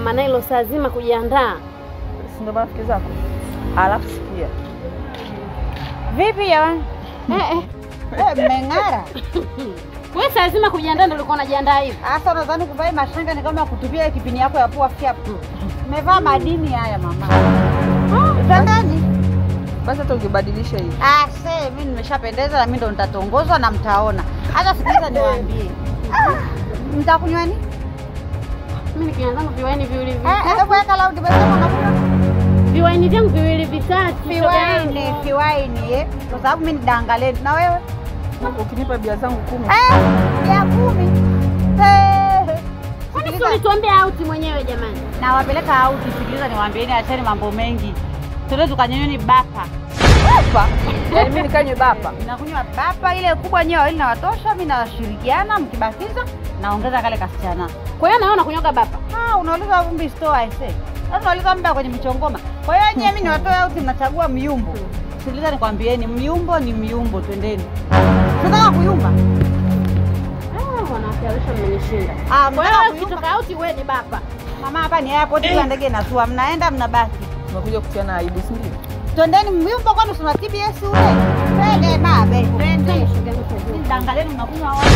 mama Nailo saa zima kujiandaa. Si ndo marafiki zako? Alafu sikia. Vipi jamani? Mmeng'ara. Wewe saa zima kujiandaa ndio ulikuwa unajiandaa hivi? Sasa unadhani kuvaa mashanga ni kama kutupia kipini yako ya pua fia. Umevaa madini haya mama. Ndani. Basi hata ukibadilisha hivi. Mimi nimeshapendeza na mimi ndo nitatongozwa na mtaona. Hata sikiliza niwaambie. Mtakunywa nini? Mimi nikianza viwaini viwili vitatu. Hebu weka loud basi unakunywa. Viwaini vyangu viwili vitatu. Viwaini kwa sababu mimi ni dangaleni na wewe. Ukinipa bia zangu 10. Bia 10. Kwani ulituambia out mwenyewe jamani? Na wapeleka out, sikiliza niwaambieni acheni mambo mengi. Tuende tukanyonyeni bapa. Bapa? Yaani mimi nikanywe bapa. Nakunywa bapa ile kubwa nyewe ile inawatosha, mimi nawashirikiana mkibakiza naongeza kale kasichana. Kwa hiyo naona kunyonga bapa. Unauliza vumbi store aise. Sasa unauliza mba kwenye michongoma. Kwa hiyo nyewe mimi niwatoe out mnachagua miumbo. Sikiliza nikwambieni miumbo ni miumbo, twendeni. Tunataka kuyumba. Wanaafirisha mmenishinda. Kwa hiyo ukitoka out wewe ni bapa. Mama hapa ni airport ya ndege inatua. Mnaenda mnabaki. Tunakuja kutiana aibu si ndio? Twendeni miumbo kwani tuna TBS ule. Twende babe, twende. Mimi dangaleni mnakunywa wapi?